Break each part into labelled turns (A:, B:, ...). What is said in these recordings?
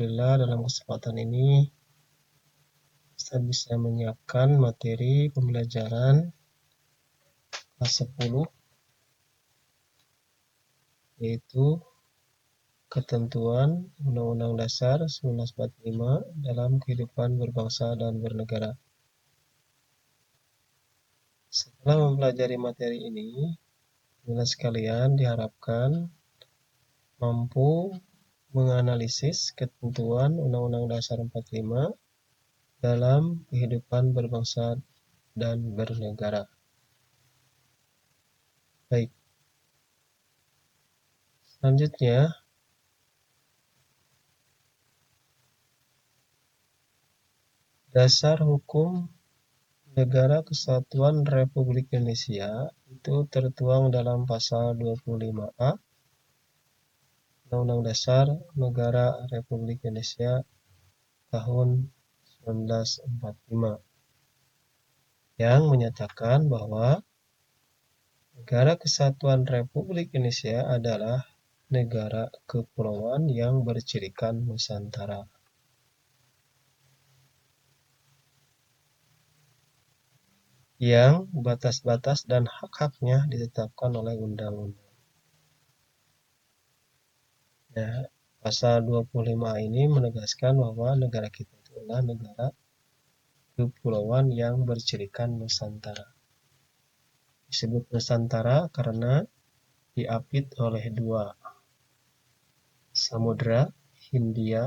A: Alhamdulillah dalam kesempatan ini Ustaz bisa menyiapkan materi pembelajaran kelas 10 yaitu ketentuan Undang-Undang Dasar 1945 dalam kehidupan berbangsa dan bernegara. Setelah mempelajari materi ini, jelas sekalian diharapkan mampu menganalisis ketentuan Undang-Undang Dasar 45 dalam kehidupan berbangsa dan bernegara. Baik. Selanjutnya, dasar hukum Negara Kesatuan Republik Indonesia itu tertuang dalam pasal 25A Undang-Undang Dasar Negara Republik Indonesia tahun 1945 yang menyatakan bahwa Negara Kesatuan Republik Indonesia adalah negara kepulauan yang bercirikan Nusantara. Yang batas-batas dan hak-haknya ditetapkan oleh undang-undang. Nah, pasal 25 ini menegaskan bahwa negara kita itu adalah negara kepulauan yang bercirikan Nusantara. Disebut Nusantara karena diapit oleh dua Samudra Hindia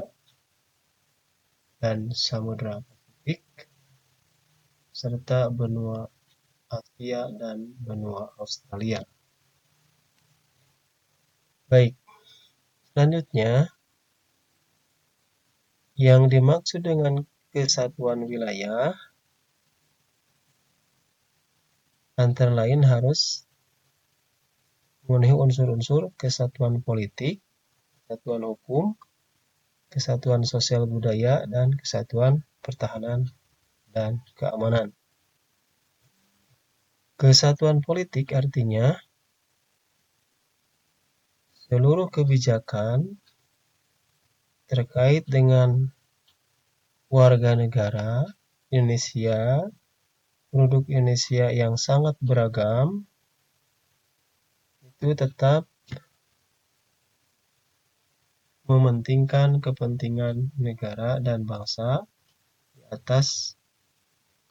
A: dan Samudra Pasifik, serta benua Asia dan benua Australia. Baik, selanjutnya yang dimaksud dengan kesatuan wilayah antara lain harus memenuhi unsur-unsur kesatuan politik, kesatuan hukum, kesatuan sosial budaya, dan kesatuan pertahanan dan keamanan. Kesatuan politik artinya seluruh kebijakan terkait dengan warga negara Indonesia, penduduk Indonesia yang sangat beragam, itu tetap mementingkan kepentingan negara dan bangsa di atas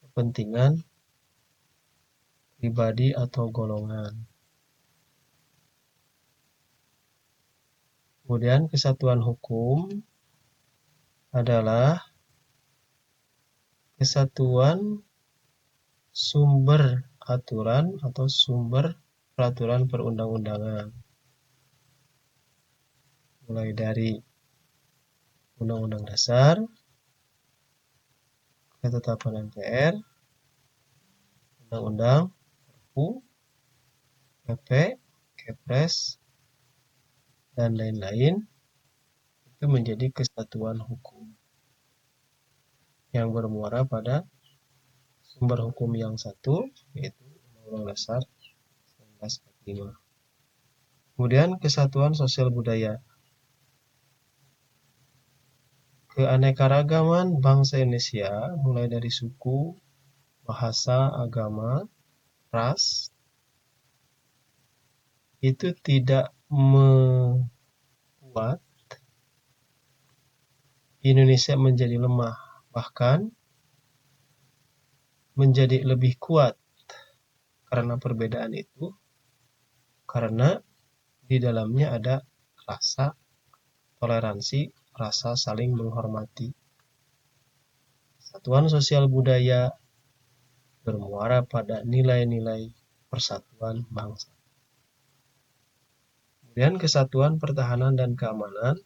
A: kepentingan pribadi atau golongan. Kemudian kesatuan hukum adalah kesatuan sumber aturan atau sumber peraturan perundang-undangan. Mulai dari Undang-Undang Dasar, Ketetapan MPR, Undang-Undang, Perpu, PP, Kepres, dan lain-lain, itu menjadi kesatuan hukum yang bermuara pada sumber hukum yang satu, yaitu Undang-Undang Dasar 1945. Kemudian kesatuan sosial budaya. Keanekaragaman bangsa Indonesia mulai dari suku, bahasa, agama, ras itu tidak membuat Indonesia menjadi lemah, bahkan menjadi lebih kuat karena perbedaan itu, karena di dalamnya ada rasa toleransi, rasa saling menghormati. Kesatuan sosial budaya bermuara pada nilai-nilai persatuan bangsa. Kemudian kesatuan pertahanan dan keamanan,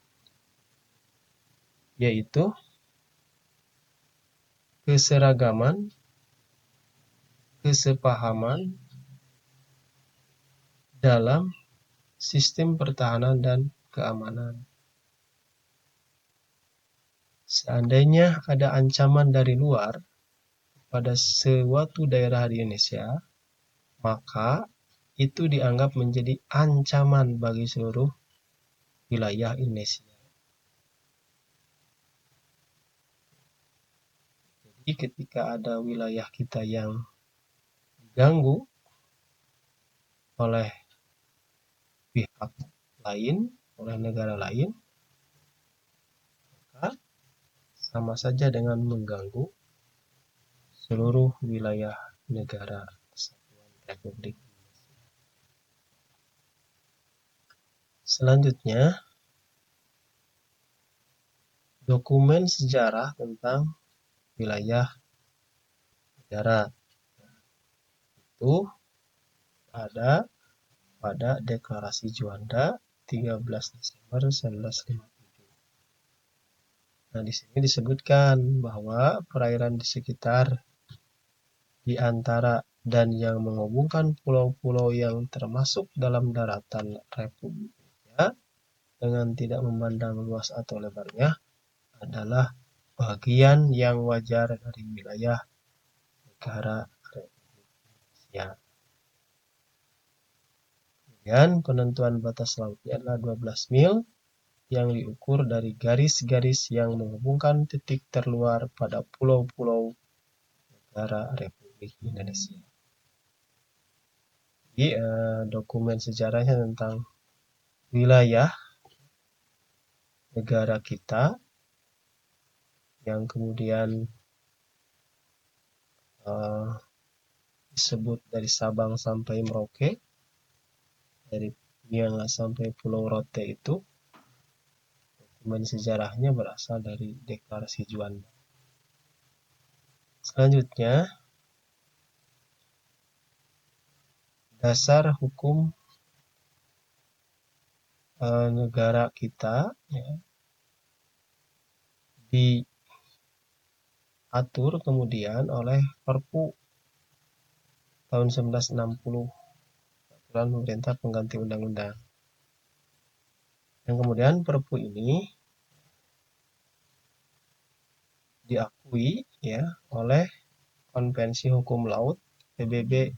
A: yaitu keseragaman, kesepahaman dalam sistem pertahanan dan keamanan. Seandainya ada ancaman dari luar pada suatu daerah di Indonesia, maka itu dianggap menjadi ancaman bagi seluruh wilayah Indonesia. Jadi ketika ada wilayah kita yang diganggu oleh pihak lain, oleh negara lain, maka sama saja dengan mengganggu seluruh wilayah negara Kesatuan Republik Indonesia. Selanjutnya, dokumen sejarah tentang wilayah negara itu ada pada Deklarasi Juanda 13 Desember 1957. Nah, di sini disebutkan bahwa perairan di sekitar, di antara dan yang menghubungkan pulau-pulau yang termasuk dalam daratan Republik Indonesia dengan tidak memandang luas atau lebarnya adalah bagian yang wajar dari wilayah negara Republik Indonesia. Kemudian penentuan batas lautnya adalah 12 mil yang diukur dari garis-garis yang menghubungkan titik terluar pada pulau-pulau negara Republik Indonesia. Jadi dokumen sejarahnya tentang wilayah negara kita yang kemudian disebut dari Sabang sampai Merauke, dari Miangas sampai Pulau Rote itu, dokumen sejarahnya berasal dari Deklarasi Juanda. Selanjutnya, dasar hukum negara kita ya, diatur kemudian oleh Perpu tahun 1960, Peraturan Pemerintah Pengganti Undang-Undang. Yang kemudian Perpu ini diakui ya oleh Konvensi Hukum Laut PBB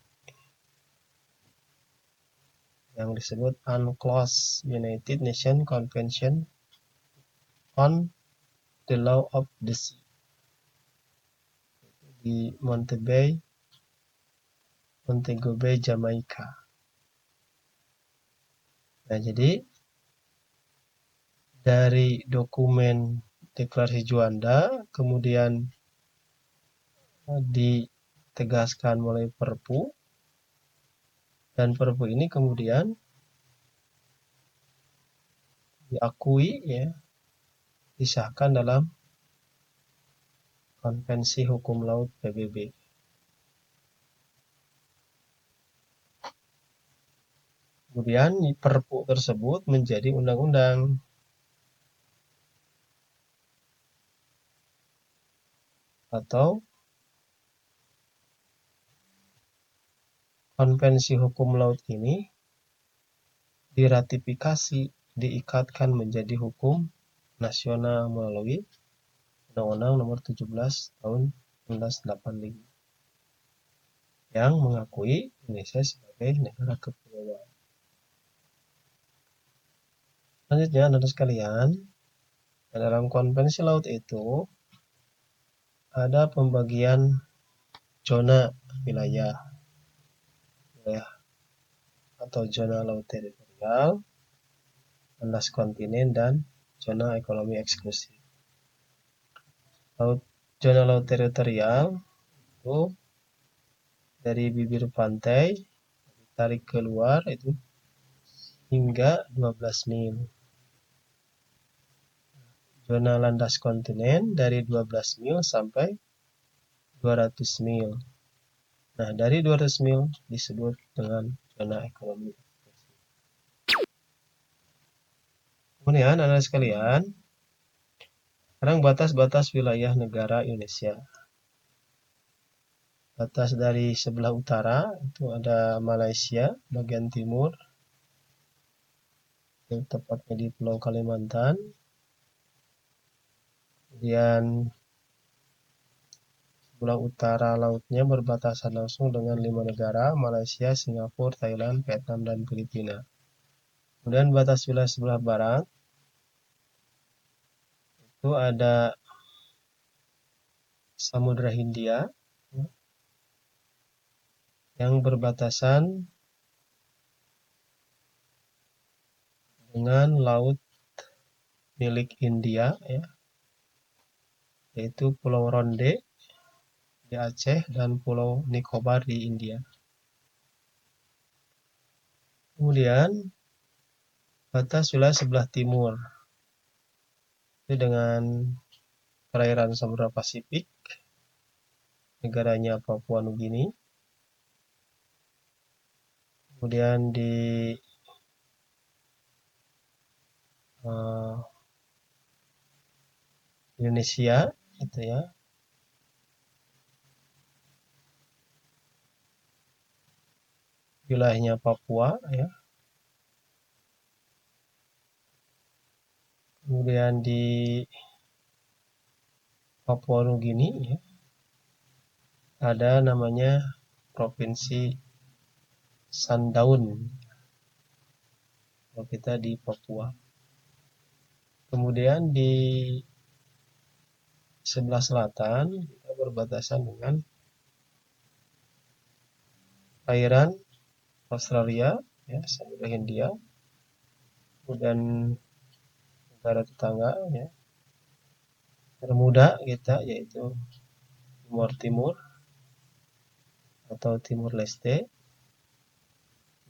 A: yang disebut UNCLOS, United Nations Convention on the Law of the Sea, di Montego Bay, Jamaika. Nah, jadi dari dokumen Deklarasi Juanda kemudian ditegaskan oleh Perpu, dan Perpu ini kemudian diakui ya, disahkan dalam Konvensi Hukum Laut PBB. Kemudian Perpu tersebut menjadi undang-undang. Atau Konvensi Hukum Laut ini diratifikasi, diikatkan menjadi hukum nasional melalui Undang-Undang Nomor 17 Tahun 1985 yang mengakui Indonesia sebagai negara kepulauan. Selanjutnya, saudara sekalian, dalam Konvensi Laut itu ada pembagian zona wilayah atau zona laut teritorial, landas kontinen, dan zona ekonomi eksklusif. Zona laut teritorial itu dari bibir pantai ditarik keluar itu hingga 12 mil. Zona landas kontinen dari 12 mil sampai 200 mil. Nah, dari 200 mil disebut dengan zona ekonomi eksklusif. Kemudian, anak sekalian, sekarang batas-batas wilayah negara Indonesia. Batas dari sebelah utara itu ada Malaysia bagian timur, yang tepatnya di Pulau Kalimantan. Kemudian sebelah utara lautnya berbatasan langsung dengan 5 negara, Malaysia, Singapura, Thailand, Vietnam, dan Filipina. Kemudian batas wilayah sebelah barat itu ada Samudra Hindia yang berbatasan dengan laut milik India, ya, yaitu Pulau Ronde di Aceh dan Pulau Nicobar di India. Kemudian batas wilayah sebelah timur itu dengan perairan Samudra Pasifik, negaranya Papua Nugini. Kemudian di Indonesia itu ya, wilayahnya Papua ya. Kemudian di Papua Nugini ya, ada namanya Provinsi Sandaun. Kalau kita di Papua. Kemudian di sebelah selatan kita berbatasan dengan perairan Australia ya, Samudra Hindia. Kemudian negara tetangga ya, termuda kita yaitu Timor Timur atau Timur Leste.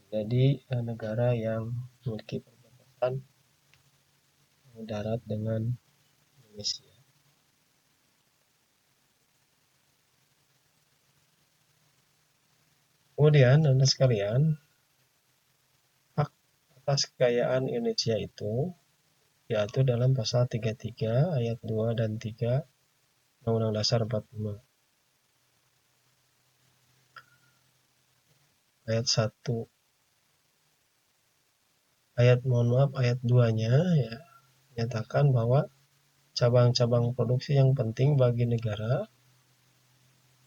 A: Jadi negara yang memiliki perbatasan darat dengan Indonesia. Kemudian Anda sekalian, hak atas kekayaan Indonesia itu diatur dalam pasal 33 ayat 2 dan 3 Undang-Undang Dasar 45. Ayat 1 ayat 2-nya ya, menyatakan bahwa cabang-cabang produksi yang penting bagi negara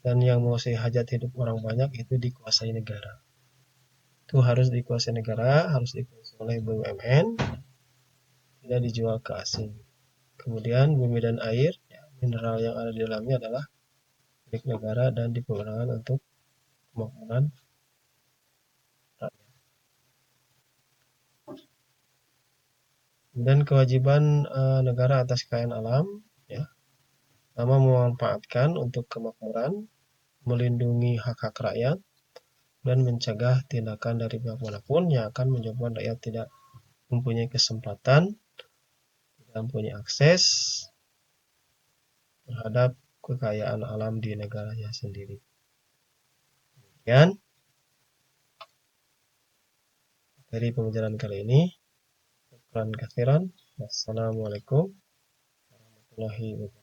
A: dan yang menguasai hajat hidup orang banyak itu dikuasai negara. Itu harus dikuasai negara, harus dikuasai oleh BUMN, tidak dijual ke asing. Kemudian bumi dan air, ya, mineral yang ada di dalamnya adalah milik negara dan dipergunakan untuk kemakmuran rakyat. Dan kewajiban negara atas kekayaan alam, ya, pertama memanfaatkan untuk kemakmuran, melindungi hak-hak rakyat, dan mencegah tindakan dari pihak manapun yang akan menyebabkan rakyat tidak mempunyai kesempatan, tidak mempunyai akses terhadap kekayaan alam di negaranya sendiri. Demikian dari pembelajaran kali ini. Syukran katsiran. Wassalamualaikum warahmatullahi wabarakatuh.